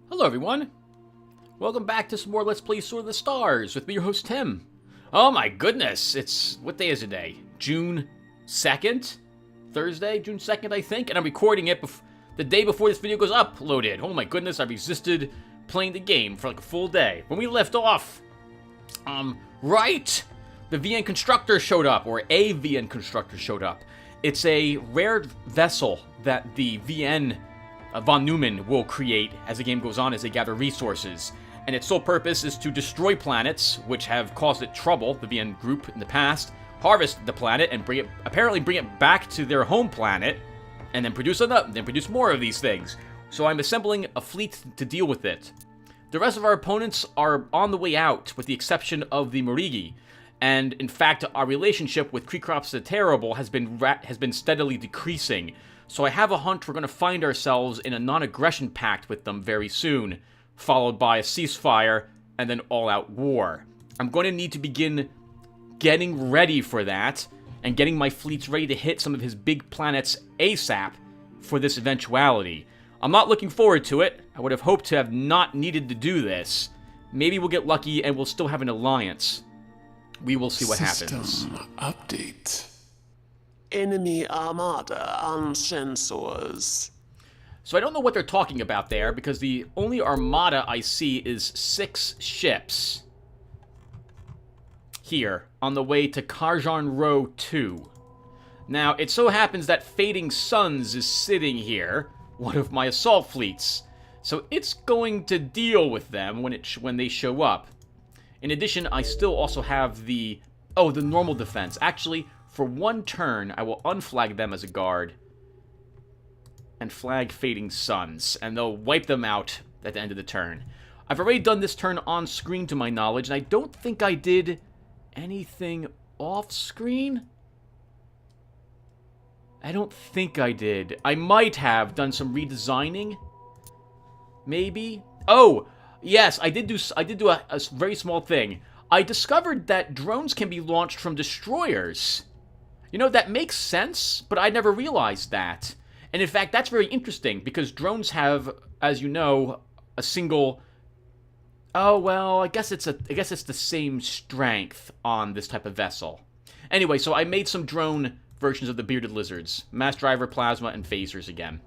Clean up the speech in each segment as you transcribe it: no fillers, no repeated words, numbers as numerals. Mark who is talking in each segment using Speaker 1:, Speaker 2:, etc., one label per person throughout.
Speaker 1: Hello everyone, welcome back to some more Let's Play Sword of the Stars with me, your host Tim. Oh my goodness, what day is it today? June 2nd? Thursday, June 2nd I think, and I'm recording it the day before this video goes uploaded. Oh my goodness, I resisted playing the game for like a full day. When we left off, right, the VN Constructor showed up, or a VN Constructor showed up. It's a rare vessel that the VN von Neumann will create as the game goes on as they gather resources. And its sole purpose is to destroy planets, which have caused it trouble, the VN group, in the past, harvest the planet, and apparently bring it back to their home planet, and then produce more of these things. So I'm assembling a fleet to deal with it. The rest of our opponents are on the way out, with the exception of the Morigi. And in fact, our relationship with Krikrops the Terrible has been steadily decreasing. So I have a hunch we're going to find ourselves in a non-aggression pact with them very soon, followed by a ceasefire and then all-out war. I'm going to need to begin getting ready for that and getting my fleets ready to hit some of his big planets ASAP for this eventuality. I'm not looking forward to it. I would have hoped to have not needed to do this. Maybe we'll get lucky and we'll still have an alliance. We will see what happens.
Speaker 2: System update.
Speaker 3: Enemy armada on sensors.
Speaker 1: So I don't know what they're talking about there, because the only armada I see is 6 ships. Here, on the way to Karjan Row 2. Now, it so happens that Fading Suns is sitting here, one of my assault fleets. So it's going to deal with them when they show up. In addition, I still also have the normal defense. Actually, for one turn, I will unflag them as a guard and flag Fading Suns, and they'll wipe them out at the end of the turn. I've already done this turn on screen to my knowledge, and I don't think I did anything off screen. I don't think I did. I might have done some redesigning. Maybe. Oh, yes, I did do a very small thing. I discovered that drones can be launched from destroyers. You know, that makes sense, but I never realized that. And in fact, that's very interesting, because drones have, as you know, a single... Oh, well, I guess it's the same strength on this type of vessel. Anyway, so I made some drone versions of the Bearded Lizards. Mass Driver, Plasma, and Phasers again.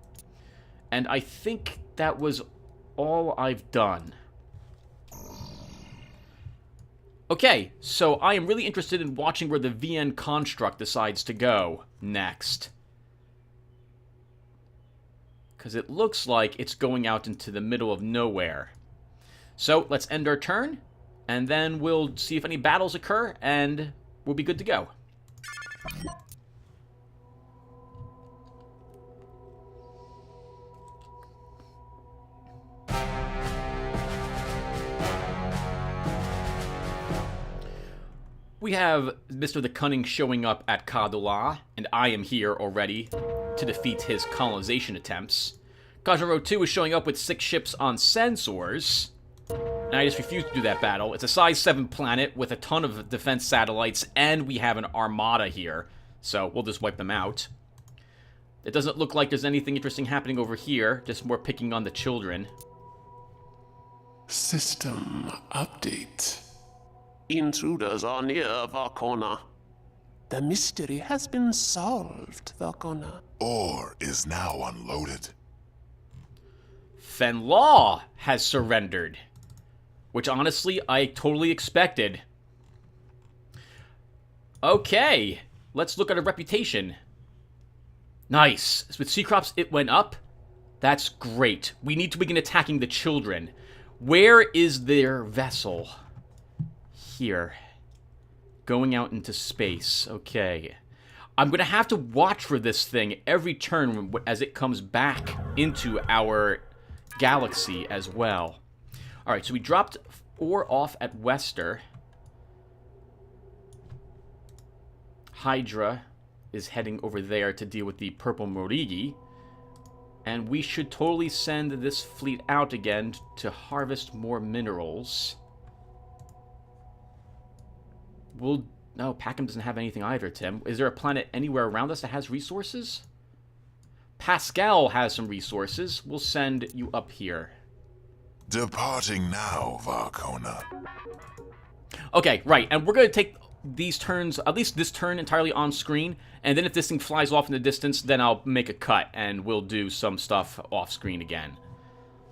Speaker 1: And I think that was all I've done. Okay, so I am really interested in watching where the VN construct decides to go next. Because it looks like it's going out into the middle of nowhere. So, let's end our turn, and then we'll see if any battles occur, and we'll be good to go. We have Mr. the Cunning showing up at Kadula, and I am here already to defeat his colonization attempts. Kajaro 2 is showing up with 6 ships on sensors, and I just refuse to do that battle. It's a size 7 planet with a ton of defense satellites, and we have an armada here, so we'll just wipe them out. It doesn't look like there's anything interesting happening over here, just more picking on the children.
Speaker 2: System update.
Speaker 3: Intruders are near Varkona. The mystery has been solved, Varkona.
Speaker 4: Ore is now unloaded.
Speaker 1: Fenlaw has surrendered, which honestly I totally expected. Okay, let's look at a reputation. Nice. With Seacrops, it went up. That's great. We need to begin attacking the children. Where is their vessel? Here. Going out into space. Okay. I'm going to have to watch for this thing every turn as it comes back into our galaxy as well. Alright, so we dropped ore off at Wester. Hydra is heading over there to deal with the Purple Morigi. And we should totally send this fleet out again to harvest more minerals. No, Packham doesn't have anything either, Tim. Is there a planet anywhere around us that has resources? Pascal has some resources. We'll send you up here.
Speaker 4: Departing now, Varkona.
Speaker 1: Okay, right, and we're going to take these turns, at least this turn, entirely on screen, and then if this thing flies off in the distance, then I'll make a cut, and we'll do some stuff off screen again.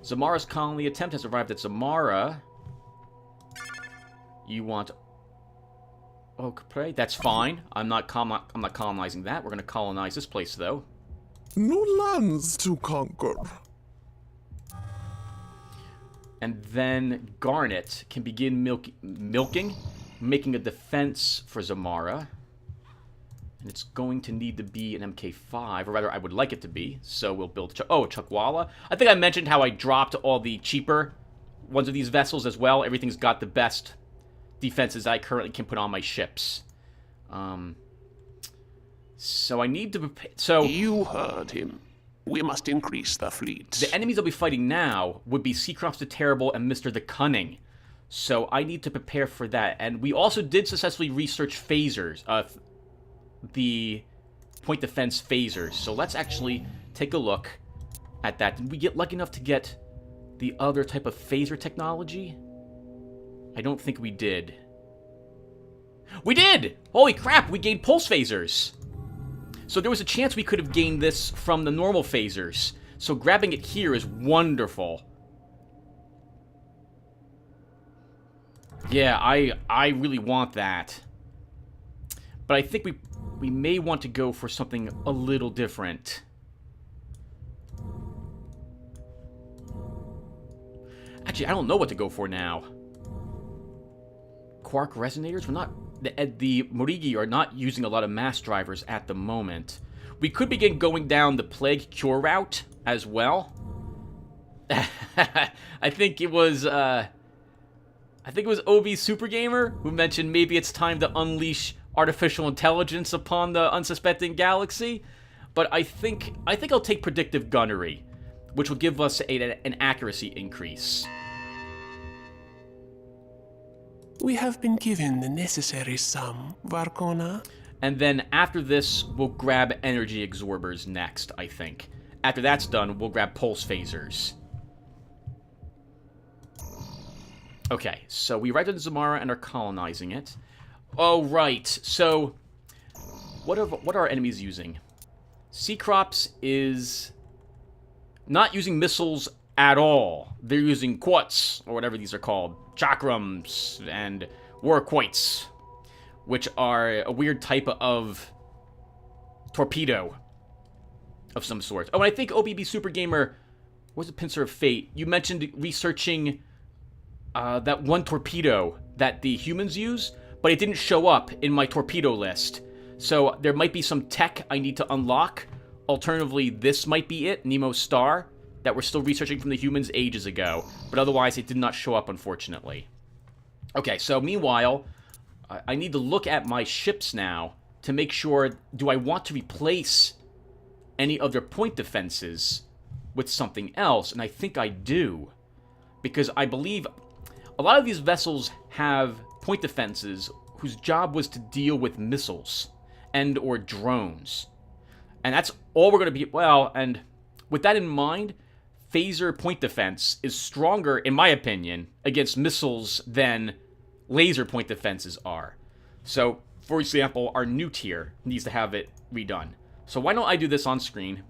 Speaker 1: Zamara's colony attempt has arrived at Zamara. You want... Oh, Capre? That's fine. I'm not colonizing that. We're going to colonize this place, though.
Speaker 5: New lands to conquer.
Speaker 1: And then Garnet can begin milking, making a defense for Zamara. And it's going to need to be an MK5, or rather, I would like it to be. So we'll build... Chukwala. I think I mentioned how I dropped all the cheaper ones of these vessels as well. Everything's got the best defenses I currently can put on my ships. So I need to prepare... So...
Speaker 3: You heard him. We must increase the fleet.
Speaker 1: The enemies I'll be fighting now would be Seacrops the Terrible and Mr. the Cunning. So I need to prepare for that. And we also did successfully research phasers. The point defense phasers. So let's actually take a look at that. Did we get lucky enough to get the other type of phaser technology? I don't think we did. We did! Holy crap, we gained pulse phasers. So there was a chance we could have gained this from the normal phasers. So grabbing it here is wonderful. Yeah, I really want that. But I think we may want to go for something a little different. Actually, I don't know what to go for now. Quark resonators? We're not... The Morigi are not using a lot of mass drivers at the moment. We could begin going down the Plague Cure route as well. I think it was OB Super Gamer who mentioned maybe it's time to unleash artificial intelligence upon the unsuspecting galaxy. But I think I'll take predictive gunnery, which will give us an accuracy increase.
Speaker 3: We have been given the necessary sum, Varkona.
Speaker 1: And then after this, we'll grab energy absorbers next, I think. After that's done, we'll grab pulse phasers. Okay, so we arrived at Zamara and are colonizing it. Oh, right. So, what are our enemies using? Seacrops is not using missiles at all. They're using quartz, or whatever these are called. Chakrams and Warquoits, which are a weird type of torpedo of some sort. Oh, and I think OBB Super Gamer, where's the Pincer of Fate? You mentioned researching that one torpedo that the humans use, but it didn't show up in my torpedo list. So there might be some tech I need to unlock. Alternatively, this might be it, Nemo Star, that we're still researching from the humans ages ago. But otherwise, it did not show up, unfortunately. Okay, so meanwhile, I need to look at my ships now to make sure, do I want to replace any of their point defenses with something else? And I think I do. Because I believe a lot of these vessels have point defenses whose job was to deal with missiles and or drones. And that's all we're going to be... Well, and with that in mind, phaser point defense is stronger, in my opinion, against missiles than laser point defenses are. So, for example, our new tier needs to have it redone. So why don't I do this on screen?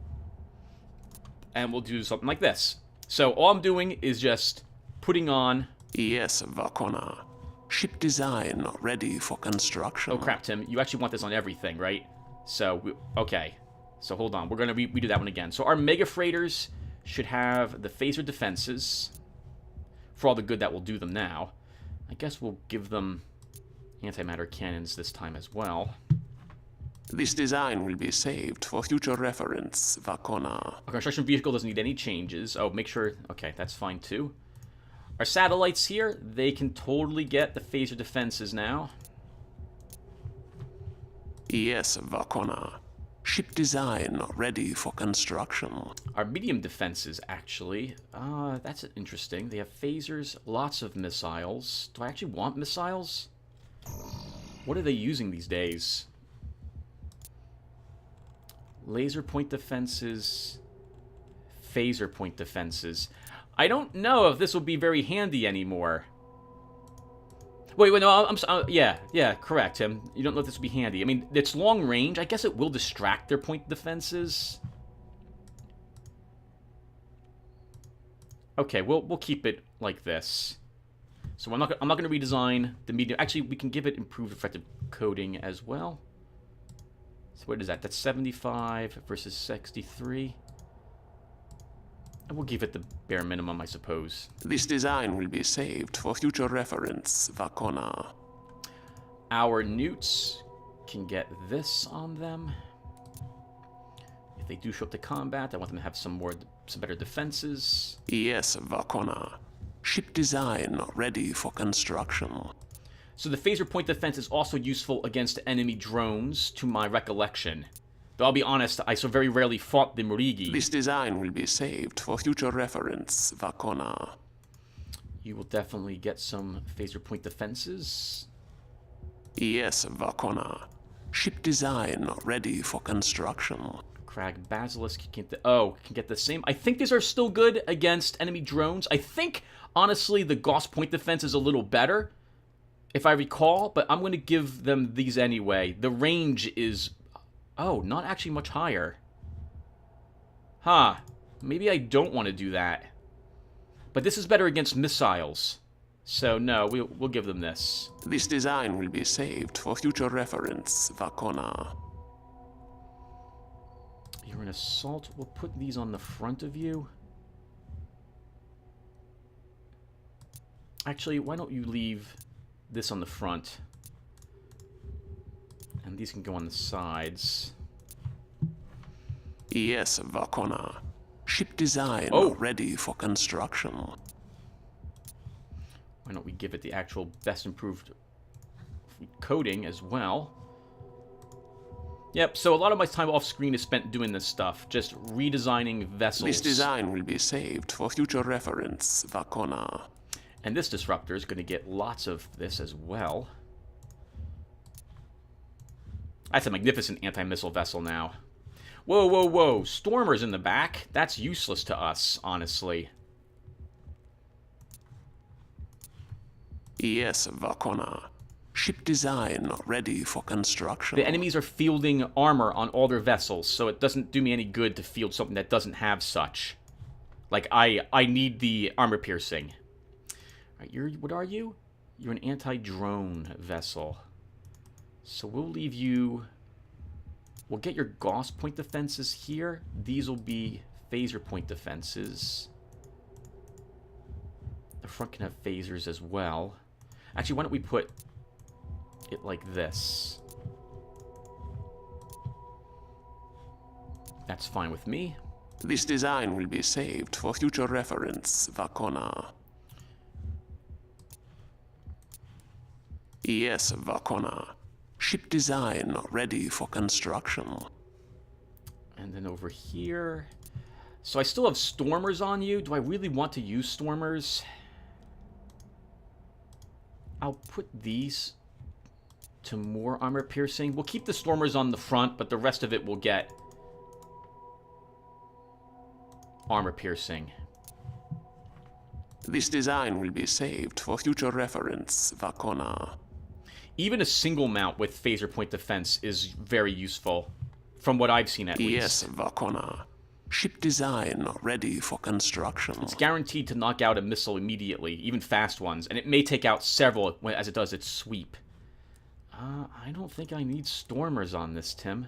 Speaker 1: And we'll do something like this. So all I'm doing is just putting on...
Speaker 3: Yes, Varkona. Ship design ready for construction.
Speaker 1: Oh crap, Tim. You actually want this on everything, right? So, okay. So hold on. We're going to redo that one again. So our mega freighters should have the phaser defenses. For all the good that will do them now. I guess we'll give them antimatter cannons this time as well.
Speaker 3: This design will be saved for future reference, Varkona.
Speaker 1: Our construction vehicle doesn't need any changes. Oh, make sure... Okay, that's fine too. Our satellites here, they can totally get the phaser defenses now.
Speaker 3: Yes, Varkona. Ship design ready for construction.
Speaker 1: Our medium defenses, actually. That's interesting. They have phasers, lots of missiles. Do I actually want missiles? What are they using these days? Laser point defenses. Phaser point defenses. I don't know if this will be very handy anymore. Wait, no, yeah, correct, Tim. You don't know if this will be handy. I mean, it's long range. I guess it will distract their point defenses. Okay, we'll keep it like this. So I'm not going to redesign the medium. Actually, we can give it improved effective coding as well. So what is that? That's 75 versus 63. And we'll give it the bare minimum, I suppose.
Speaker 3: This design will be saved for future reference, Vakona.
Speaker 1: Our newts can get this on them. If they do show up to combat, I want them to have some better defenses.
Speaker 3: Yes, Vakona. Ship design ready for construction.
Speaker 1: So the phaser point defense is also useful against enemy drones, to my recollection. Though I'll be honest, I so very rarely fought the Murigi.
Speaker 3: This design will be saved for future reference, Vakona.
Speaker 1: You will definitely get some phaser point defenses.
Speaker 3: Yes, Vakona. Ship design ready for construction.
Speaker 1: Crag Basilisk can get the same. I think these are still good against enemy drones. I think, honestly, the Gauss point defense is a little better, if I recall, but I'm going to give them these anyway. The range is... Oh, not actually much higher. Huh. Maybe I don't want to do that. But this is better against missiles. So, no, we'll give them this.
Speaker 3: This design will be saved for future reference, Vakona.
Speaker 1: You're an assault. We'll put these on the front of you. Actually, why don't you leave this on the front? And these can go on the sides.
Speaker 3: Yes, Vakona. Ship design ready for construction.
Speaker 1: Why don't we give it the actual best improved coding as well? Yep, so a lot of my time off screen is spent doing this stuff, just redesigning vessels.
Speaker 3: This design will be saved for future reference, Vakona.
Speaker 1: And this disruptor is going to get lots of this as well. That's a magnificent anti-missile vessel now. Whoa, whoa, whoa. Stormers in the back? That's useless to us, honestly.
Speaker 3: Yes, Vakona. Ship design ready for construction.
Speaker 1: The enemies are fielding armor on all their vessels, so it doesn't do me any good to field something that doesn't have such. Like, I need the armor piercing. All right, what are you? You're an anti-drone vessel. So we'll leave you... We'll get your Gauss point defenses here. These will be phaser point defenses. The front can have phasers as well. Actually, why don't we put it like this? That's fine with me.
Speaker 3: This design will be saved for future reference, Vakona. Yes, Vakona. Ship design ready for construction.
Speaker 1: And then over here... So I still have Stormers on you. Do I really want to use Stormers? I'll put these to more armor piercing. We'll keep the Stormers on the front, but the rest of it will get armor piercing.
Speaker 3: This design will be saved for future reference, Vakona.
Speaker 1: Even a single mount with phaser point defense is very useful, from what I've seen at least.
Speaker 3: Yes, Vakona. Ship design ready for construction.
Speaker 1: It's guaranteed to knock out a missile immediately, even fast ones, and it may take out several as it does its sweep. I don't think I need Stormers on this, Tim.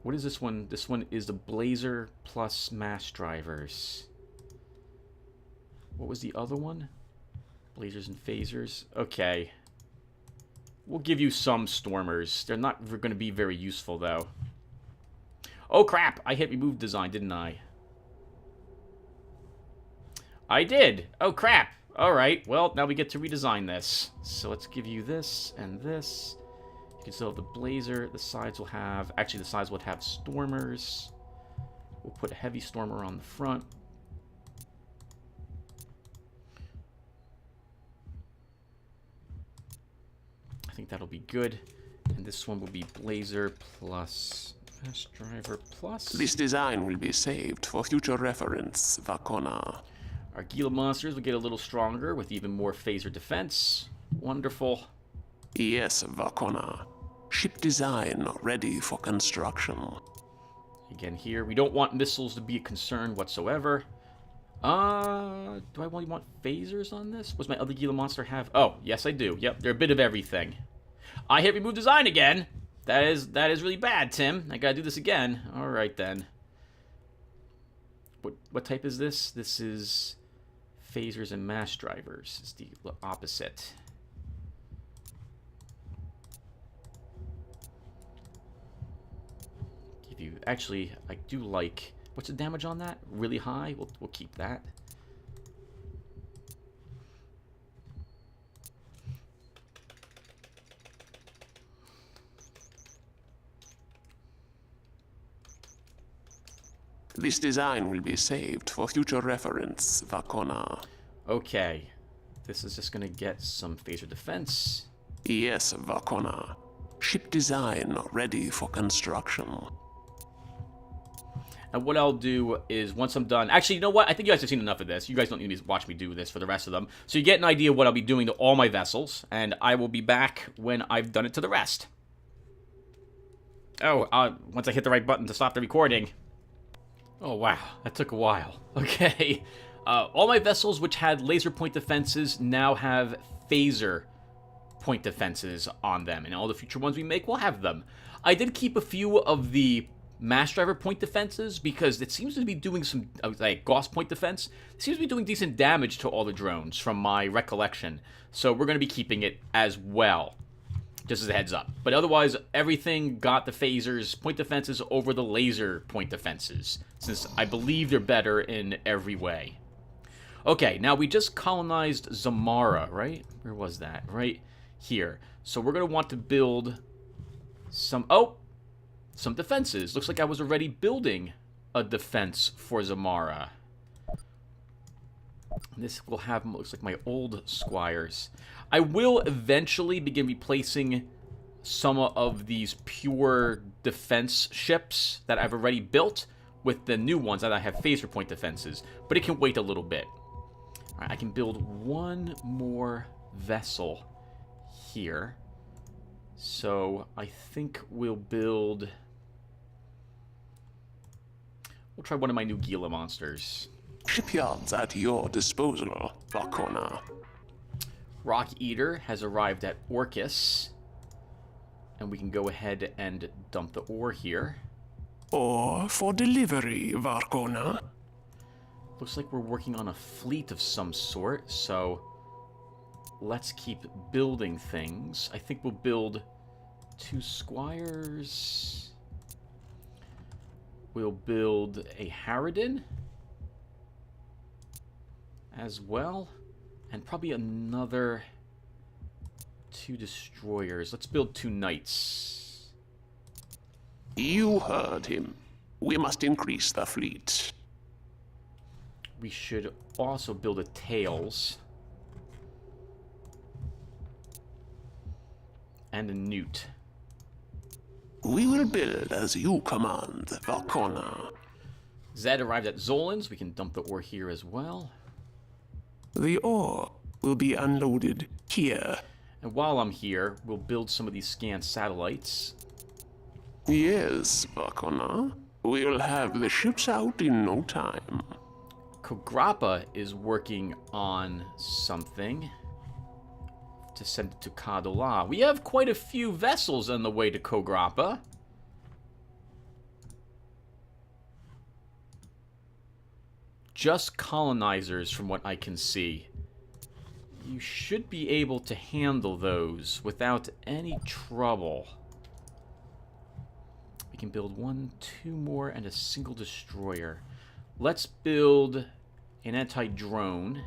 Speaker 1: What is this one? This one is the Blazer plus mass drivers. What was the other one? Blazers and phasers. Okay. We'll give you some Stormers. They're not going to be very useful, though. Oh, crap! I hit remove design, didn't I? I did! Oh, crap! Alright, well, now we get to redesign this. So let's give you this and this. You can still have the Blazer. The sides will have... Actually, the sides would have Stormers. We'll put a heavy Stormer on the front. I think that'll be good. And And this one will be Blazer plus Fast Driver plus.
Speaker 3: This design will be saved for future reference, Vakona.
Speaker 1: Our Gila monsters will get a little stronger with even more phaser defense. Wonderful.
Speaker 3: Yes, Vakona. Ship design ready for construction.
Speaker 1: Again here, we don't want missiles to be a concern whatsoever. Do I only want phasers on this? What's my other Gila monster have? Oh, yes I do. Yep, they're a bit of everything. I hit remove design again. That is really bad, Tim. I gotta do this again. Alright then. What type is this? This is phasers and mass drivers. It's the opposite. Give you actually I do like what's the damage on that? Really high? We'll keep that.
Speaker 3: This design will be saved for future reference, Vakona.
Speaker 1: Okay. This is just gonna get some phaser defense.
Speaker 3: Yes, Vakona. Ship design ready for construction.
Speaker 1: And what I'll do is, once I'm done... Actually, you know what? I think you guys have seen enough of this. You guys don't need to watch me do this for the rest of them. So you get an idea of what I'll be doing to all my vessels. And I will be back when I've done it to the rest. Oh, once I hit the right button to stop the recording. Oh, wow. That took a while. Okay. All my vessels which had laser point defenses now have phaser point defenses on them. And all the future ones we make will have them. I did keep a few of the mass driver point defenses because it seems to be doing some, like, Gauss point defense. It seems to be doing decent damage to all the drones from my recollection. So we're going to be keeping it as well. Just as a heads up. But otherwise, everything got the phasers point defenses over the laser point defenses. Since I believe they're better in every way. Okay, now we just colonized Zamara, right? Where was that? Right here. So we're going to want to build some... Oh! Some defenses. Looks like I was already building a defense for Zamara. This will have, looks like, my old squires. I will eventually begin replacing some of these pure defense ships that I've already built with the new ones that I have phaser point defenses. But it can wait a little bit. Alright, I can build one more vessel here. So I think we'll build... We'll try one of my new Gila monsters.
Speaker 3: Shipyards at your disposal, Vakona.
Speaker 1: Rock Eater has arrived at Orcus. And we can go ahead and dump the ore here.
Speaker 3: Or for delivery, Vakona.
Speaker 1: Looks like we're working on a fleet of some sort, so let's keep building things. I think we'll build 2 squires. We'll build a Harridan as well. And probably another 2 destroyers. Let's build 2 knights.
Speaker 3: You heard him. We must increase the fleet.
Speaker 1: We should also build a Tails. And a Newt.
Speaker 3: We will build as you command, Vakona.
Speaker 1: Zed arrived at Zolan's. We can dump the ore here as well.
Speaker 3: The ore will be unloaded here.
Speaker 1: And while I'm here, we'll build some of these scanned satellites.
Speaker 3: Yes, Vakona. We'll have the ships out in no time.
Speaker 1: Kograppa is working on something to send it to Kadola. We have quite a few vessels on the way to Kograppa. Just colonizers from what I can see. You should be able to handle those without any trouble. We can build 1, 2 more, and a single destroyer. Let's build an anti-drone.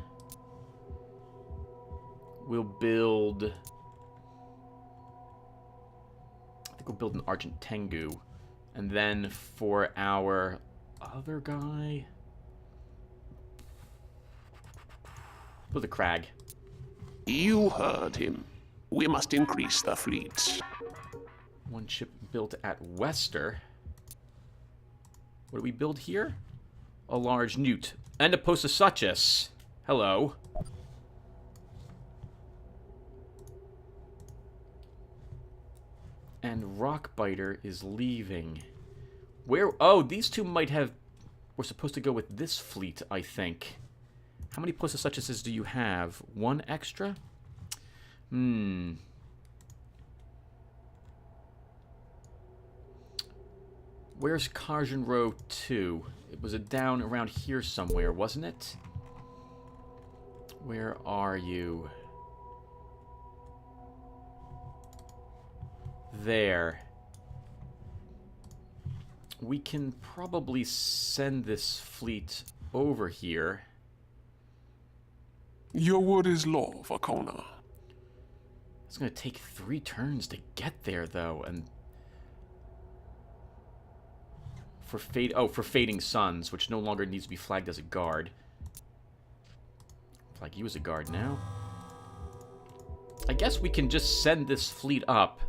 Speaker 1: We'll build... I think we'll build an Argent Tengu. And then for our other guy... Build a Crag.
Speaker 3: You heard him. We must increase the fleet.
Speaker 1: One ship built at Wester. What do we build here? A large newt. And a Posasuchus. Hello. And Rockbiter is leaving. Where? Oh, these two might have... We're supposed to go with this fleet, I think. How many Posasuchuses do you have? One extra? Where's Karjan Row 2? It was down around here somewhere, wasn't it? Where are you? There. We can probably send this fleet over here.
Speaker 3: Your word is law, Vakona.
Speaker 1: It's going to take 3 turns to get there, though, and... For Fading Suns, which no longer needs to be flagged as a guard. Flag you as a guard now. I guess we can just send this fleet up.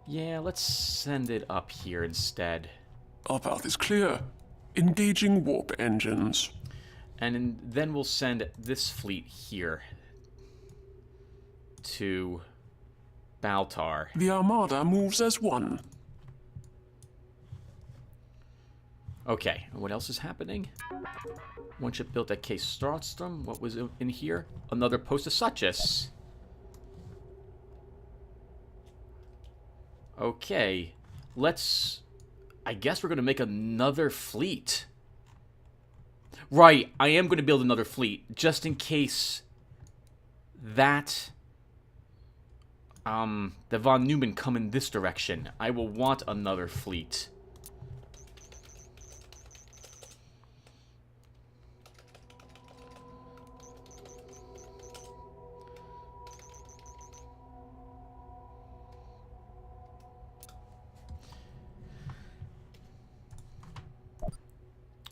Speaker 1: Yeah, let's send it up here instead.
Speaker 3: Our path is clear. Engaging warp engines.
Speaker 1: And then we'll send this fleet here to Baltar.
Speaker 3: The Armada moves as one.
Speaker 1: Okay, and what else is happening? One ship built at Case Starstrom. What was in here? Another Posasuchus. Okay, let's... I guess we're going to make another fleet. Right, I am going to build another fleet, just in case that... the von Neumann come in this direction. I will want another fleet.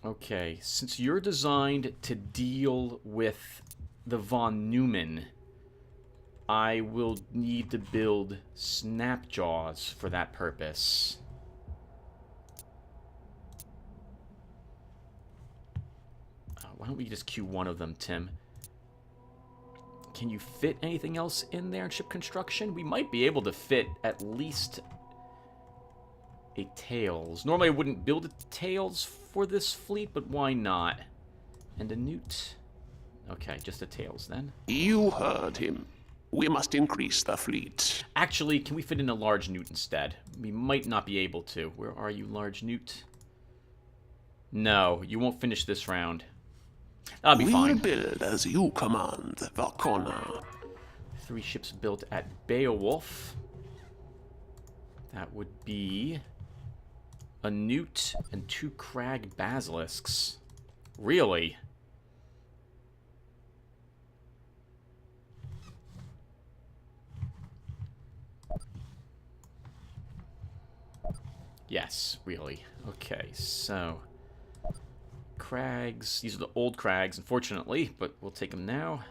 Speaker 1: Okay, since you're designed to deal with the von Neumann, I will need to build Snapjaws for that purpose. Why don't we just queue one of them, Tim? Can you fit anything else in there in ship construction? We might be able to fit at least a Tails. Normally I wouldn't build a Tails for this fleet, but why not? And a Newt. Okay, just a Tails then.
Speaker 3: You heard him. We must increase the fleet.
Speaker 1: Actually, can we fit in a large Newt instead? We might not be able to. Where are you, large Newt? No, you won't finish this round. That'll be fine.
Speaker 3: We'll build as you command, Vakona.
Speaker 1: 3 ships built at Beowulf. That would be a Newt and 2 Crag Basilisks. Really? Yes, really. Okay, so... Crags. These are the old Crags, unfortunately, but we'll take them now.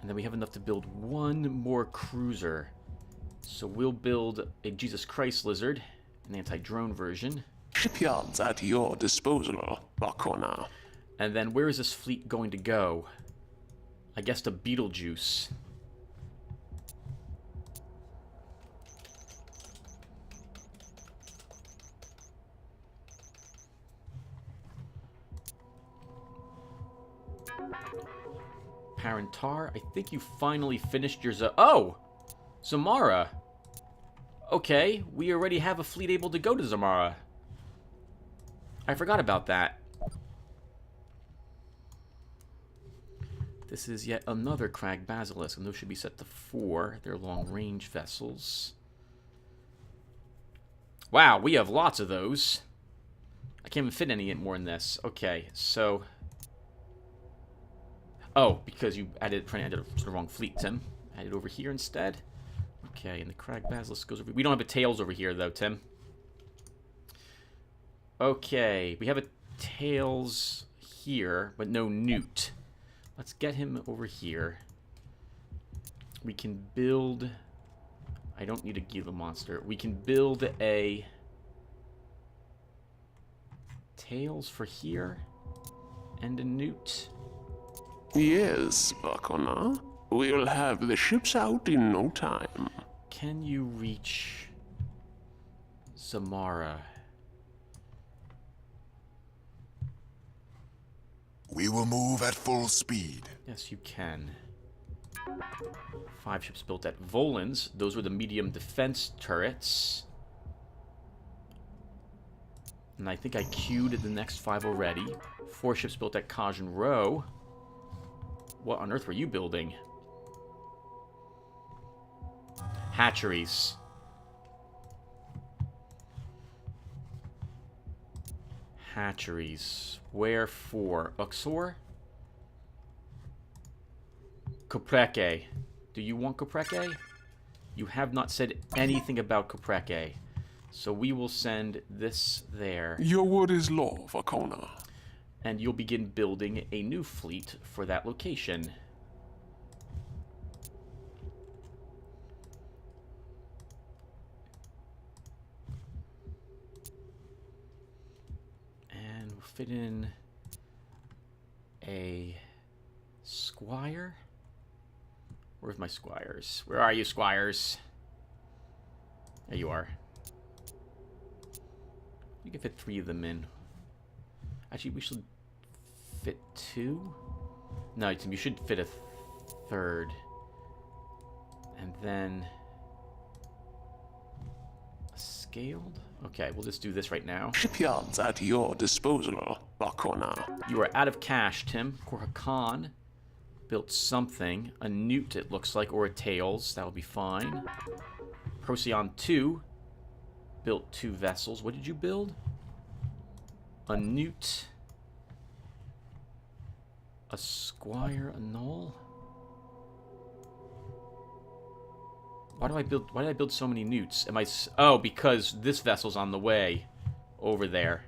Speaker 1: And then we have enough to build 1 more cruiser. So we'll build a Jesus Christ Lizard, an anti-drone version.
Speaker 3: Shipyards at your disposal, Vakona.
Speaker 1: And then where is this fleet going to go? I guess to Beetlejuice. Parentar, I think you finally finished your Oh! Zamara. Okay, we already have a fleet able to go to Zamara. I forgot about that. This is yet another Crag Basilisk, and those should be set to 4. They're long-range vessels. Wow, we have lots of those. I can't even fit any more in this. Okay, so... Oh, because you added it to the wrong fleet, Tim. Add it over here instead. Okay, and the Crag Basilisk goes over... We don't have a Tails over here, though, Tim. Okay, we have a Tails here, but no Newt. Let's get him over here. We can build... I don't need a Gila monster. We can build a... Tails for here. And a newt.
Speaker 3: Yes, Vakona. We'll have the ships out in no time.
Speaker 1: Can you reach... Zamara?
Speaker 4: We will move at full speed.
Speaker 1: Yes, you can. 5 ships built at Volans. Those were the medium defense turrets. And I think I queued the next 5 already. 4 ships built at Kajin Row. What on earth were you building? Hatcheries. Hatcheries. Where for? Uxor? Kopreke. Do you want Kopreke? You have not said anything about Kopreke. So we will send this there.
Speaker 3: Your word is law, Vakona.
Speaker 1: And you'll begin building a new fleet for that location. And we'll fit in a squire. Where's my squires? Where are you, squires? There you are. You can fit 3 of them in. Actually, we should fit 2? No, you should fit a 3rd. And then... a scaled? Okay, we'll just do this right now.
Speaker 3: Shipyards at your disposal, Vakona.
Speaker 1: You are out of cash, Tim. Korhakan built something. A newt, it looks like, or a tails. That'll be fine. Procyon 2 built 2 vessels. What did you build? A newt. A squire, a null. Why did I build so many newts? Oh, because this vessel's on the way over there.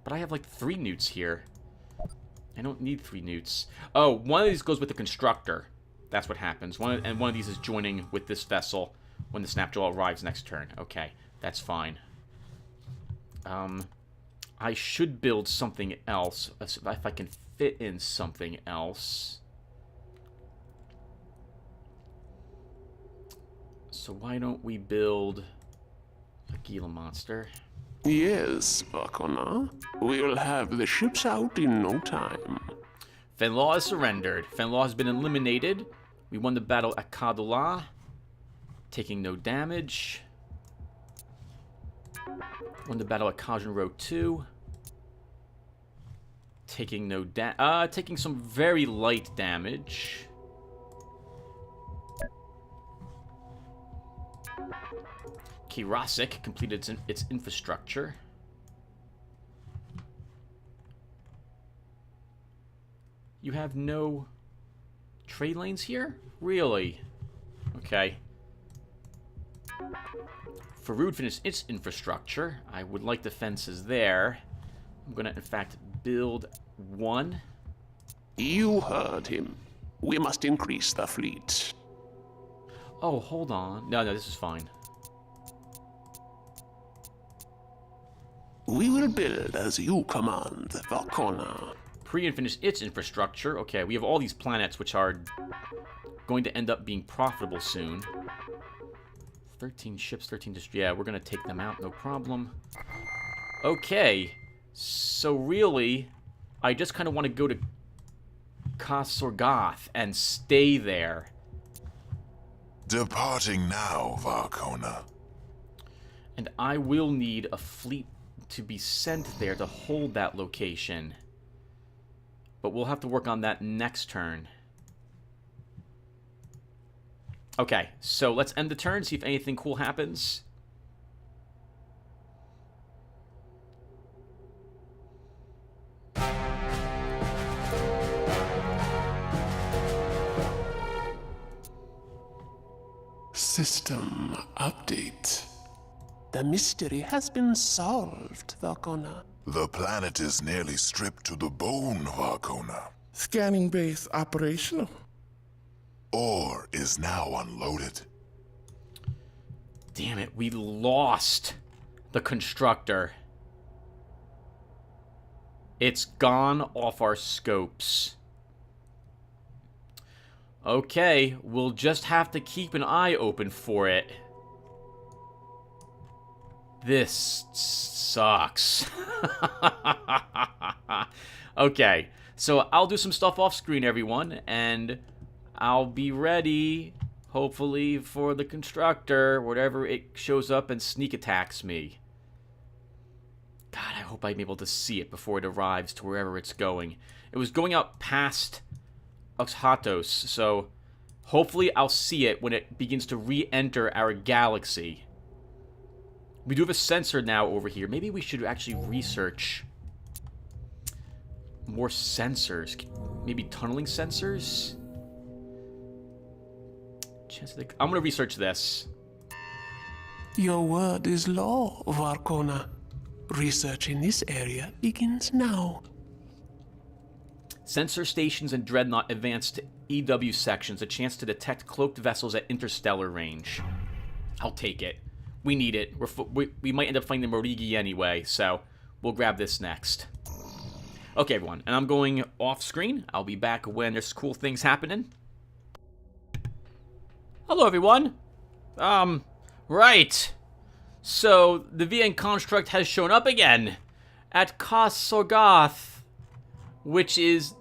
Speaker 1: But I have like 3 newts here. I don't need 3 newts. Oh, one of these goes with the constructor. That's what happens. One of these is joining with this vessel when the Snapjaw arrives next turn. Okay, that's fine. I should build something else if I can fit in something else. So why don't we build a Gila monster?
Speaker 3: Yes, Vakona. We'll have the ships out in no time.
Speaker 1: Fenlaw has surrendered. Fenlaw has been eliminated. We won the battle at Kadula, taking no damage. Won the battle at Kajin Row 2. Taking no taking some very light damage. Kirasik completed its infrastructure. You have no trade lanes here? Really? Okay. Farood finished its infrastructure. I would like the fences there. I'm going to, in fact, build 1.
Speaker 3: You heard him. We must increase the fleet.
Speaker 1: Oh, hold on. No, this is fine.
Speaker 3: We will build as you command, Vakona.
Speaker 1: Prion finished its infrastructure. Okay, we have all these planets which are going to end up being profitable soon. 13 ships, 13 yeah, we're going to take them out, no problem. Okay, so really, I just kind of want to go to Kasorgoth and stay there.
Speaker 4: Departing now, Varkona.
Speaker 1: And I will need a fleet to be sent there to hold that location. But we'll have to work on that next turn. Okay, so let's end the turn, see if anything cool happens.
Speaker 2: System update.
Speaker 3: The mystery has been solved, Vakona.
Speaker 4: The planet is nearly stripped to the bone, Varkona.
Speaker 5: Scanning base operational.
Speaker 4: Ore is now unloaded.
Speaker 1: Damn it, we lost the constructor. It's gone off our scopes. Okay, we'll just have to keep an eye open for it. This sucks. Okay, so I'll do some stuff off screen, everyone, and I'll be ready, hopefully, for the constructor, whatever it shows up and sneak attacks me. God, I hope I'm able to see it before it arrives to wherever it's going. It was going out past Oxhatos, so hopefully I'll see it when it begins to re-enter our galaxy. We do have a sensor now over here. Maybe we should actually research more sensors. Maybe tunneling sensors? I'm going to research this.
Speaker 3: Your word is law, Varkona. Research in this area begins now.
Speaker 1: Sensor stations and Dreadnought advanced to EW sections. A chance to detect cloaked vessels at interstellar range. I'll take it. We need it. We might end up finding Morigi anyway, so we'll grab this next. Okay, everyone, and I'm going off screen. I'll be back when there's cool things happening. Hello, everyone. Right. So, the VN construct has shown up again at Kasogath, which is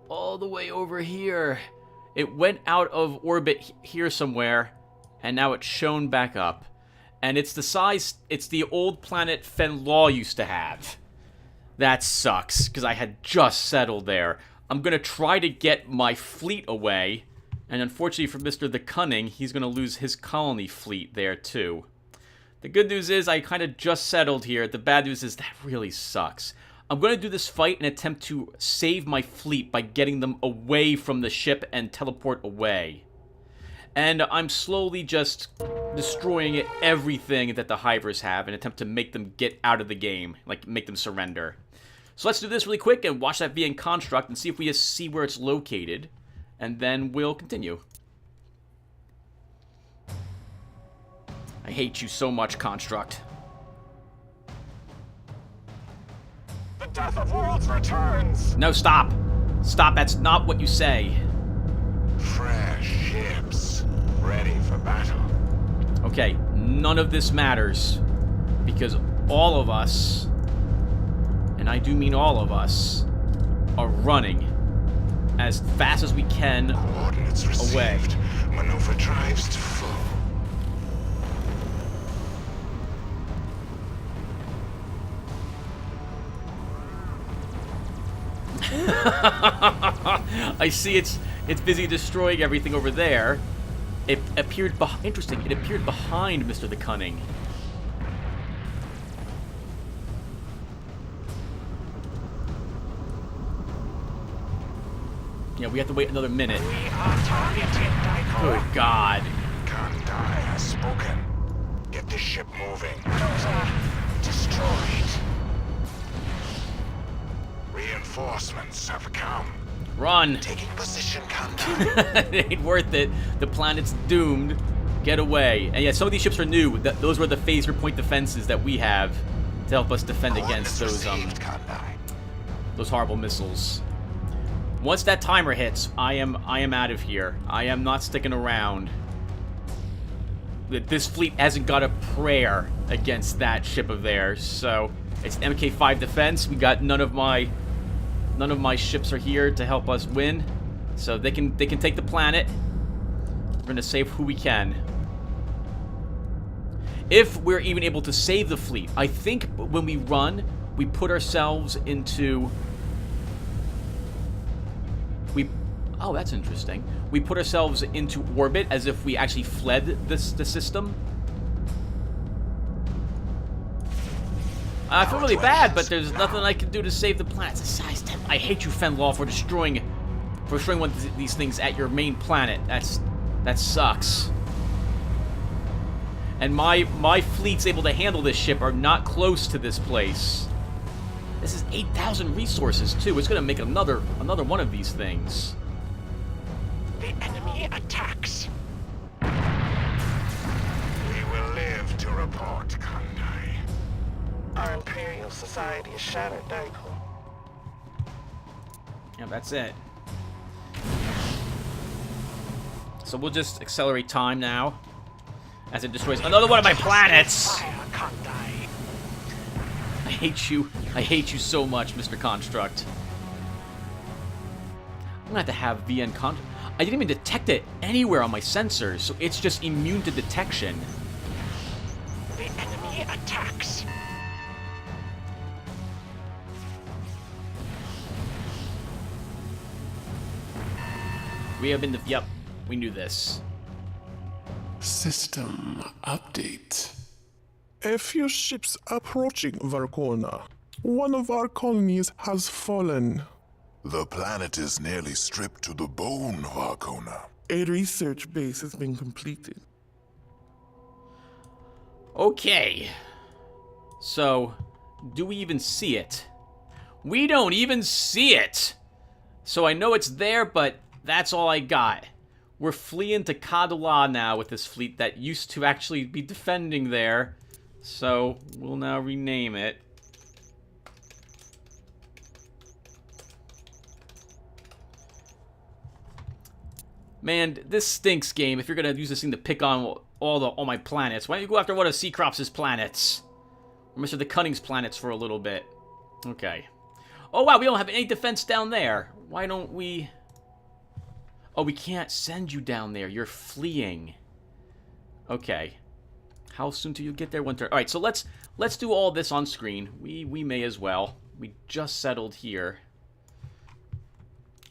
Speaker 1: all the way over here. It went out of orbit here somewhere, and now it's shown back up. And it's the size, it's the old planet Fenlaw used to have. That sucks, because I had just settled there. I'm going to try to get my fleet away, and unfortunately for Mr. the Cunning, he's going to lose his colony fleet there too. The good news is I kind of just settled here. The bad news is that really sucks. I'm going to do this fight and attempt to save my fleet by getting them away from the ship and teleport away. And I'm slowly just destroying everything that the Hivers have in an attempt to make them get out of the game, like make them surrender. So let's do this really quick and watch that VN construct and see if we just see where it's located, and then we'll continue. I hate you so much, construct.
Speaker 6: The death of worlds returns!
Speaker 1: No, stop! Stop, that's not what you say.
Speaker 6: Fresh ships, ready for battle.
Speaker 1: Okay, none of this matters, because all of us, and I do mean all of us, are running as fast as we can
Speaker 6: Coordinates received.
Speaker 1: away.
Speaker 6: Maneuver drives to full.
Speaker 1: I see it's busy destroying everything over there. It appeared interesting. It appeared behind Mr. the Cunning. Yeah, we have to wait another minute.
Speaker 6: We are targeted, Daiko.
Speaker 1: Good God.
Speaker 6: Kandai has spoken. Get this ship moving. Dozer, destroyed. Reinforcements have come.
Speaker 1: Run.
Speaker 6: Taking position, Kandai.
Speaker 1: It ain't worth it. The planet's doomed. Get away. And yeah, some of these ships are new. Those were the phaser point defenses that we have to help us defend against those
Speaker 6: Kandai.
Speaker 1: those horrible missiles. Once that timer hits, I am out of here. I am not sticking around. This fleet hasn't got a prayer against that ship of theirs. So it's an MK5 defense. We got none of my ships are here to help us win. So they can take the planet. We're gonna save who we can. If we're even able to save the fleet, I think when we run, we put ourselves into. Oh, that's interesting. We put ourselves into orbit as if we actually fled the system. I feel really bad, but there's nothing I can do to save the planet. It's a size 10. I hate you, Fenlaw, for destroying one of these things at your main planet. That sucks. And my fleets able to handle this ship are not close to this place. This is 8,000 resources, too. It's gonna make another one of these things.
Speaker 6: The enemy attacks. We will live to report, Kandai.
Speaker 5: Our Imperial Society is shattered, Daiku.
Speaker 1: Yeah, that's it. So we'll just accelerate time now as it destroys another one of my planets.
Speaker 6: Fire, Kandai.
Speaker 1: I hate you. I hate you so much, Mr. Construct. I'm gonna have to have VN Construct. I didn't even detect it anywhere on my sensors, so it's just immune to detection.
Speaker 6: The enemy attacks.
Speaker 1: We have been yep, we knew this.
Speaker 2: System update.
Speaker 5: A few ships approaching Varkona. One of our colonies has fallen.
Speaker 4: The planet is nearly stripped to the bone, Varkona.
Speaker 5: A research base has been completed.
Speaker 1: Okay. So, do we even see it? We don't even see it! So I know it's there, but that's all I got. We're fleeing to Kadala now with this fleet that used to actually be defending there. So, we'll now rename it. Man, this stinks, game. If you're gonna use this thing to pick on all my planets, why don't you go after one of Seacrops' planets? Or Mr. the Cunning's planets for a little bit. Okay. Oh wow, we don't have any defense down there. Why don't we... Oh, we can't send you down there. You're fleeing. Okay. How soon do you get there? 1 turn. Alright, so let's do all this on screen. We may as well. We just settled here.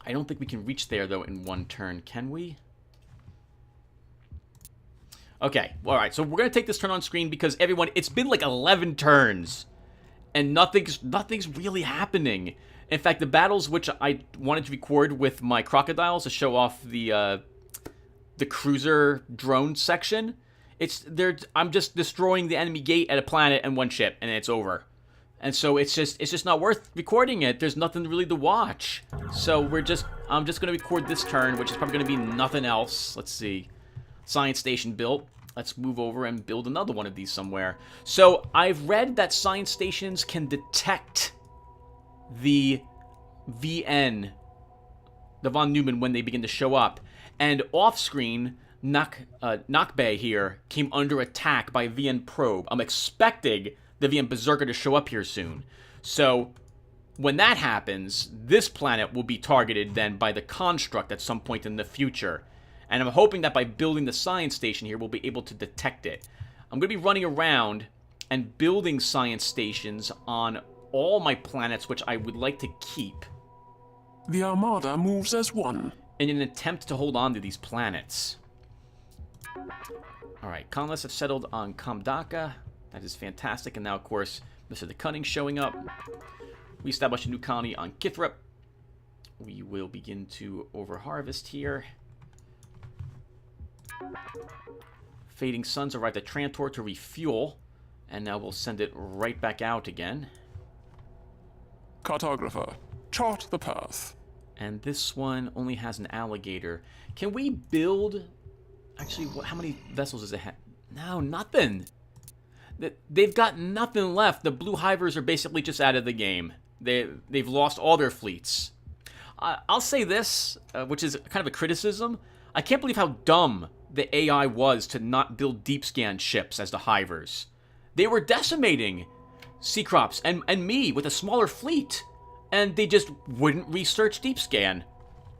Speaker 1: I don't think we can reach there, though, in 1 turn. Can we? Okay. Alright, so we're going to take this turn on screen because, everyone, it's been like 11 turns. And nothing's really happening. In fact, the battles which I wanted to record with my crocodiles to show off the cruiser drone section, I'm just destroying the enemy gate at a planet and 1 ship, and it's over. And so it's just not worth recording it. There's nothing really to watch. So I'm just gonna record this turn, which is probably gonna be nothing else. Let's see. Science station built. Let's move over and build another one of these somewhere. So I've read that science stations can detect the VN, the von Neumann, when they begin to show up. And off-screen, Nakbay here came under attack by VN probe. I'm expecting the VN Berserker to show up here soon. So when that happens, this planet will be targeted then by the Construct at some point in the future. And I'm hoping that by building the science station here, we'll be able to detect it. I'm going to be running around and building science stations on all my planets, which I would like to keep.
Speaker 3: The Armada moves as one.
Speaker 1: In an attempt to hold on to these planets. Alright, colonists have settled on Kamdaka. That is fantastic. And now, of course, Mr. the Cunning showing up. We established a new colony on Kithrup. We will begin to overharvest here. Fading Suns arrived at Trantor to refuel. And now we'll send it right back out again.
Speaker 3: Cartographer, chart the path.
Speaker 1: And this one only has an alligator. Can we build... Actually, how many vessels does it have? No, nothing. They've got nothing left. The Blue Hivers are basically just out of the game. They've lost all their fleets. I'll say this, which is kind of a criticism. I can't believe how dumb the AI was to not build deep scan ships as the Hivers. They were decimating Seacrops and me with a smaller fleet. And they just wouldn't research deep scan.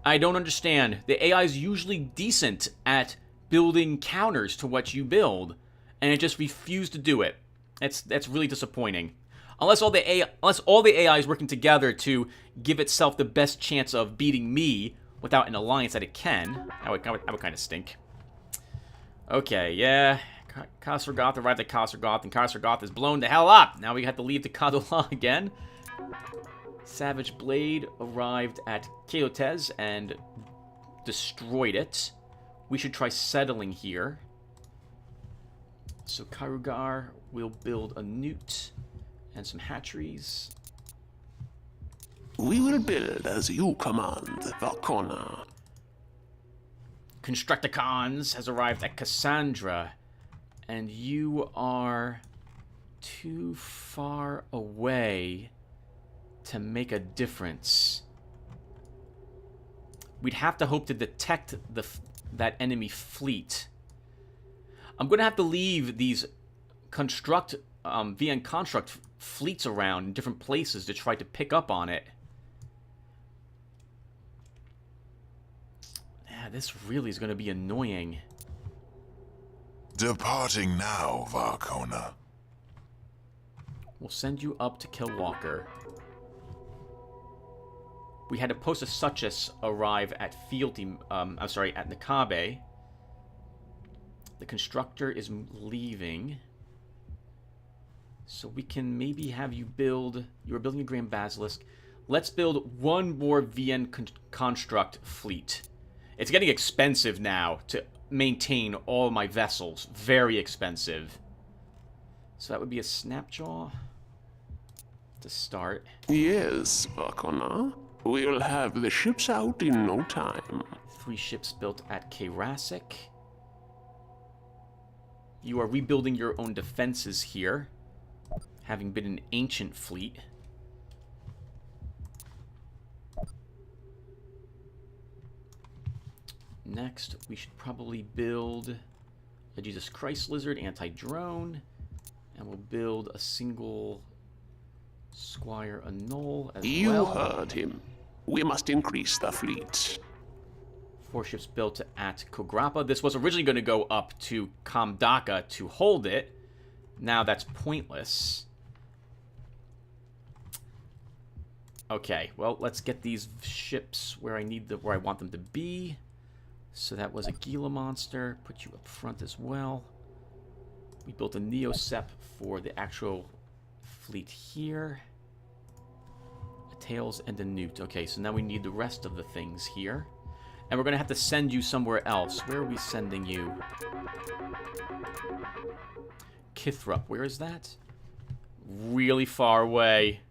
Speaker 1: I don't understand. The AI is usually decent at building counters to what you build, and it just refused to do it. That's really disappointing. Unless all the AI is working together to give itself the best chance of beating me without an alliance that it can, that would kind of stink. Okay, yeah. Kasragoth arrived at Kasragoth, and Kasragoth is blown the hell up. Now we have to leave the Kadula again. Savage Blade arrived at Keotez and destroyed it. We should try settling here. So Karugar will build a newt and some hatcheries.
Speaker 3: We will build as you command, Varkona.
Speaker 1: Constructicons has arrived at Cassandra, and you are too far away to make a difference. We'd have to hope to detect that enemy fleet. I'm going to have to leave these VN construct fleets around in different places to try to pick up on it. Yeah, this really is going to be annoying.
Speaker 4: Departing now, Varkona.
Speaker 1: We'll send you up to kill Walker. We had a post of Suchus arrive at at Nakabe. The constructor is leaving. So we can maybe have you build... You were building a Grand Basilisk. Let's build one more VN construct fleet. It's getting expensive now to maintain all my vessels. Very expensive. So that would be a Snapjaw to start.
Speaker 3: Yes, Varkona. We'll have the ships out in no time.
Speaker 1: 3 ships built at Karasik. You are rebuilding your own defenses here, having been an ancient fleet. Next, we should probably build a Jesus Christ Lizard anti-drone, and we'll build a single Squire Annual as well.
Speaker 3: You heard him. We must increase the fleet.
Speaker 1: 4 ships built at Kograppa. This was originally going to go up to Kamdaka to hold it. Now that's pointless. Okay, well, let's get these ships where I want them to be. So that was a Gila monster. Put you up front as well. We built a Neosep for the actual fleet here. A Tails and a Newt. Okay, so now we need the rest of the things here. And we're going to have to send you somewhere else. Where are we sending you? Kithrup. Where is that? Really far away.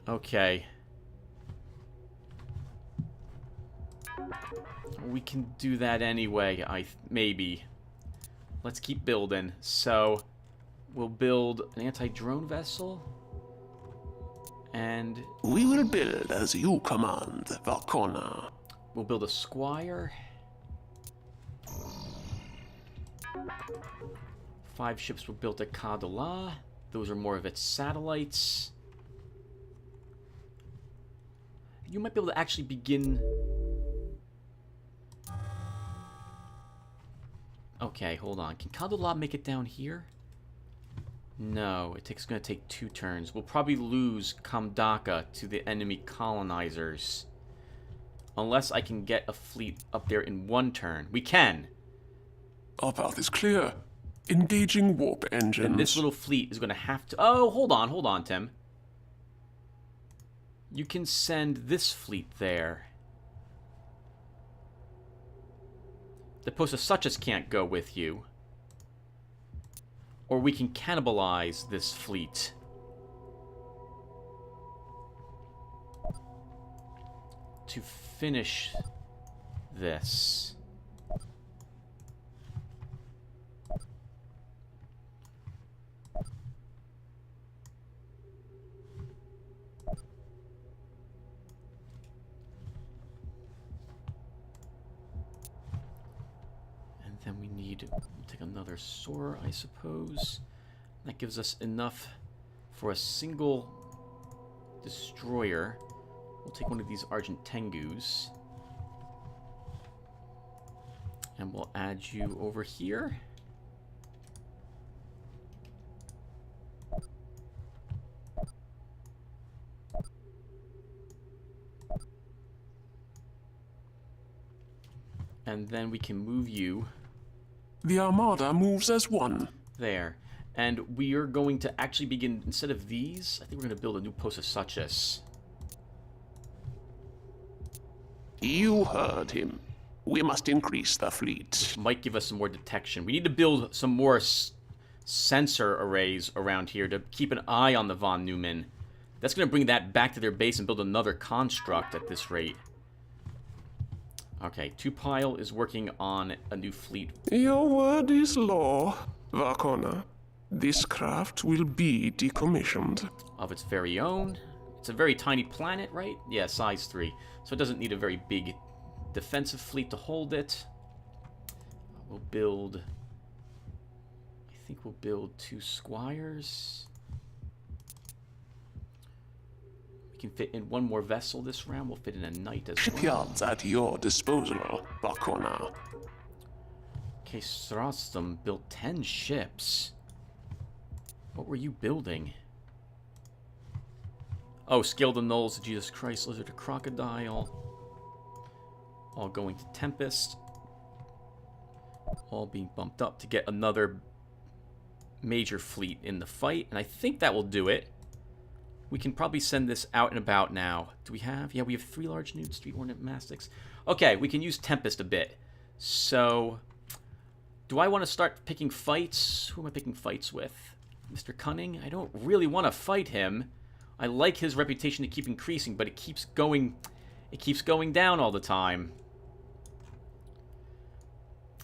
Speaker 1: Okay. We can do that anyway, maybe. Let's keep building. So, we'll build an anti-drone vessel. And...
Speaker 3: We will build as you command, Varkona.
Speaker 1: We'll build a Squire. 5 ships were built at Kadala. Those are more of its satellites. You might be able to actually begin... Okay, hold on. Can Kadala make it down here? No, it's going to take 2 turns. We'll probably lose Kamdaka to the enemy colonizers. Unless I can get a fleet up there in 1 turn. We can!
Speaker 3: Our path is clear. Engaging warp engines.
Speaker 1: And this little fleet is going to have to... Oh, hold on, Tim. You can send this fleet there. The post of Suchus can't go with you. Or we can cannibalize this fleet. To finish this. And then we need to take another Sora, I suppose. That gives us enough for a single destroyer. We'll take one of these Argent Tengus. And we'll add you over here. And then we can move you
Speaker 3: The Armada moves as one.
Speaker 1: there. And we are going to actually begin, instead of these, I think we're going to build a new post of Suchus.
Speaker 3: You heard him. We must increase the fleet.
Speaker 1: Might give us some more detection. We need to build some more sensor arrays around here to keep an eye on the von Neumann. That's going to bring that back to their base and build another construct at this rate. Okay, Two-Pile is working on a new fleet.
Speaker 3: Your word is law, Varkona. This craft will be decommissioned.
Speaker 1: Of its very own. It's a very tiny planet, right? Yeah, size 3. So it doesn't need a very big defensive fleet to hold it. We'll build... I think we'll build 2 squires. We can fit in 1 more vessel this round. We'll fit in a knight as well.
Speaker 3: Shipyards at your disposal, Varkona.
Speaker 1: Okay, Strostum built 10 ships. What were you building? Oh, Scale the Knolls to Jesus Christ, Lizard to Crocodile. All going to Tempest. All being bumped up to get another major fleet in the fight. And I think that will do it. We can probably send this out and about now. Do we have? Yeah, we have 3 large nudes, 3 ornate mastics. Okay, we can use Tempest a bit. So, do I want to start picking fights? Who am I picking fights with? Mr. Cunning? I don't really want to fight him. I like his reputation to keep increasing, but it keeps going down all the time.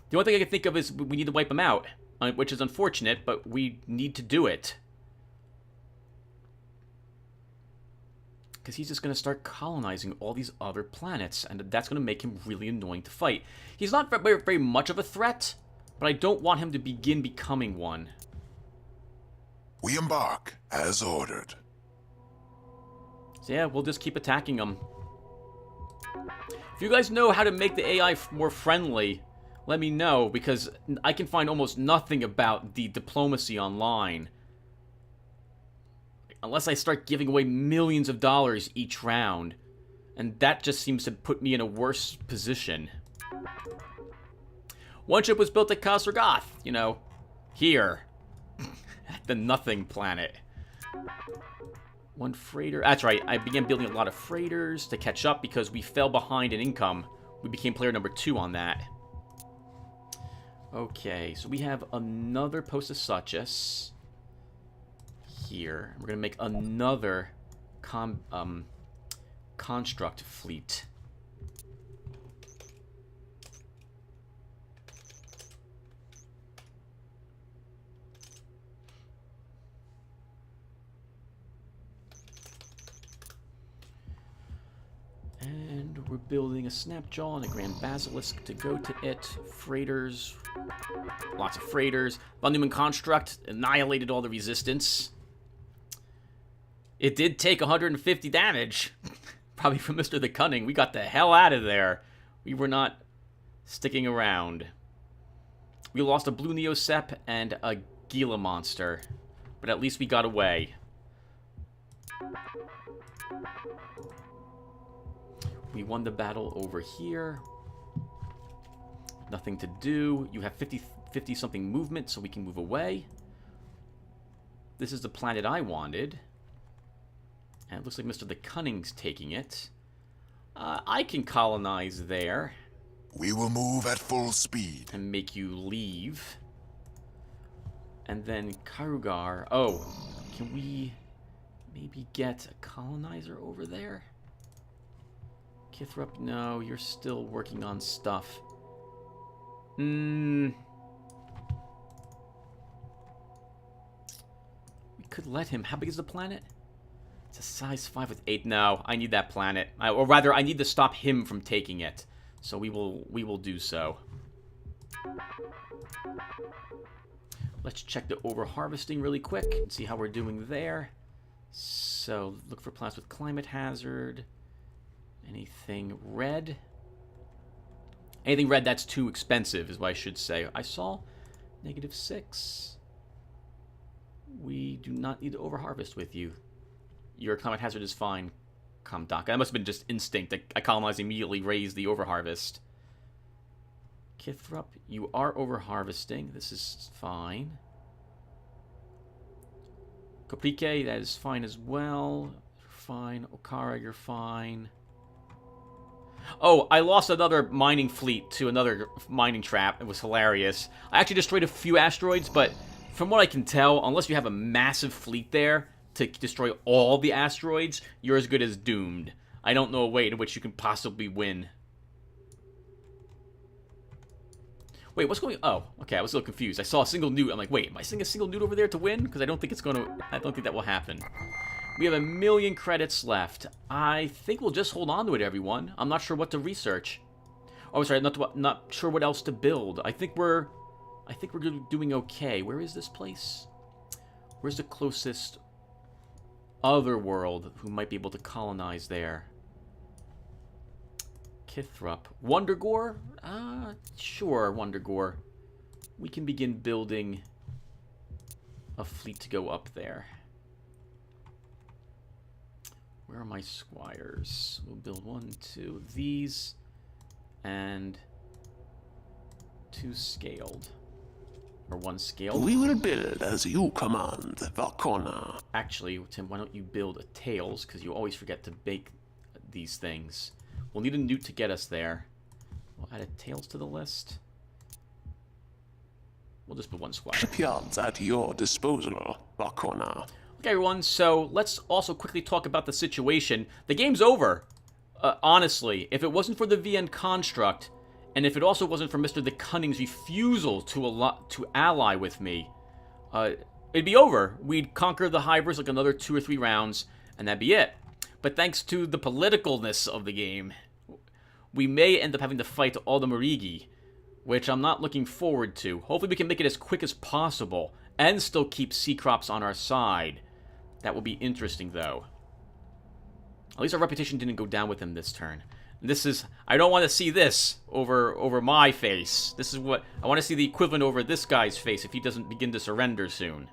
Speaker 1: The only thing I can think of is we need to wipe him out, which is unfortunate, but we need to do it. Because he's just going to start colonizing all these other planets, and that's going to make him really annoying to fight. He's not very, very much of a threat, but I don't want him to begin becoming one.
Speaker 4: We embark as ordered.
Speaker 1: So yeah, we'll just keep attacking him. If you guys know how to make the AI more friendly, let me know, because I can find almost nothing about the diplomacy online. Unless I start giving away millions of dollars each round. And that just seems to put me in a worse position. 1 ship was built at Khazar-Goth, you know, here. The Nothing Planet. 1 freighter. That's right, I began building a lot of freighters to catch up because we fell behind in income. We became player number 2 on that. Okay, so we have another post of Suchus here. We're going to make another construct fleet. And we're building a Snapjaw and a Grand Basilisk to go to it. Freighters. Lots of freighters. Von Neumann Construct annihilated all the resistance. It did take 150 damage. Probably from Mr. the Cunning. We got the hell out of there. We were not sticking around. We lost a Blue Neosep and a Gila Monster. But at least we got away. We won the battle over here. Nothing to do. You have 50-something movement, so we can move away. This is the planet I wanted. And it looks like Mr. the Cunning's taking it. I can colonize there.
Speaker 4: We will move at full speed.
Speaker 1: And make you leave. And then Karugar. Oh, can we maybe get a colonizer over there? Kithrup, no, you're still working on stuff. We could let him. How big is the planet? It's a size 5 with 8. No, I need that planet. Or rather, I need to stop him from taking it. So we will do so. Let's check the over-harvesting really quick and see how we're doing there. So, look for planets with climate hazard. Anything red? Anything red that's too expensive is what I should say. I saw -6. We do not need to overharvest with you. Your climate hazard is fine, Kamdaka. That must have been just instinct. I colonized immediately raised the overharvest. Kithrup, you are overharvesting. This is fine. Koprike, that is fine as well. You're fine. Okara, you're fine. Oh, I lost another mining fleet to another mining trap. It was hilarious. I actually destroyed a few asteroids, but From what I can tell, unless you have a massive fleet there to destroy all the asteroids, you're as good as doomed. I don't know a way in which you can possibly win. Wait, what's going... Oh, okay, I was a little confused. I saw a single newt. I'm like, wait, am I seeing a single newt over there to win? Because I don't think it's going to... I don't think that will happen. We have 1,000,000 credits left. I think we'll just hold on to it, everyone. I'm not sure what to research. Oh, sorry, not sure what else to build. I think we're doing okay. Where is this place? Where's the closest other world who might be able to colonize there? Kithrup. Wondergore? Sure, Wondergore. We can begin building a fleet to go up there. Where are my squires? We'll build 1, 2 of these, and 2 scaled. Or 1 scaled.
Speaker 3: We will build as you command, Varkona.
Speaker 1: Actually, Tim, why don't you build a tails, because you always forget to make these things. We'll need a newt to get us there. We'll add a tails to the list. We'll just put 1 squire.
Speaker 3: Shipyards at your disposal, Varkona.
Speaker 1: Okay, everyone, so let's also quickly talk about the situation. The game's over. Honestly, if it wasn't for the VN construct, and if it also wasn't for Mr. the Cunning's refusal to ally with me, it'd be over. We'd conquer the Hybris like another 2 or 3 rounds, and that'd be it. But thanks to the politicalness of the game, we may end up having to fight all the Morigi, which I'm not looking forward to. Hopefully we can make it as quick as possible, and still keep sea crops on our side. That will be interesting, though. At least our reputation didn't go down with him this turn. This is... I don't want to see this over my face. This is what... I want to see the equivalent over this guy's face if he doesn't begin to surrender soon.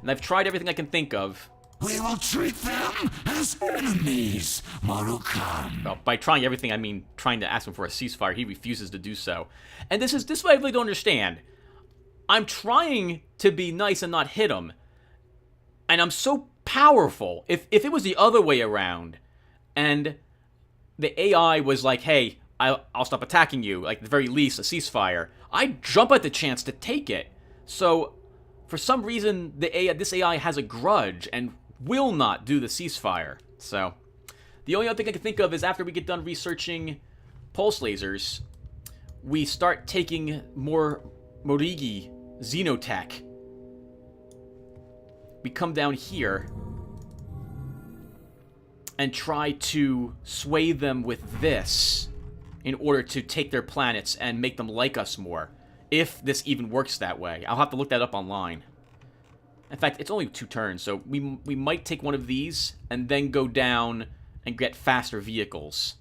Speaker 1: And I've tried everything I can think of.
Speaker 2: We will treat them as enemies, Marukan.
Speaker 1: Well, by trying everything, I mean trying to ask him for a ceasefire. He refuses to do so. And this is what I really don't understand. I'm trying to be nice and not hit him. And I'm so powerful. If it was the other way around, and the AI was like, hey, I'll stop attacking you, like, at the very least, a ceasefire, I'd jump at the chance to take it. So, for some reason, this AI has a grudge and will not do the ceasefire. So, the only other thing I can think of is after we get done researching pulse lasers, we start taking more Morigi Xenotech. We come down here and try to sway them with this in order to take their planets and make them like us more. If this even works that way. I'll have to look that up online. In fact, it's only 2 turns, so we might take one of these and then go down and get faster vehicles.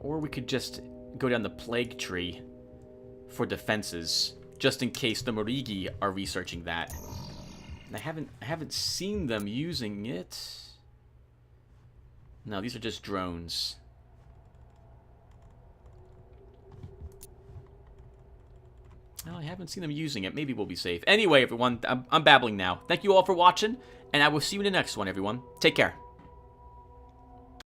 Speaker 1: Or we could just go down the plague tree for defenses, just in case the Morigi are researching that. And I haven't seen them using it. No, these are just drones. Well, I haven't seen them using it. Maybe we'll be safe. Anyway, everyone, I'm babbling now. Thank you all for watching, and I will see you in the next one, everyone. Take care.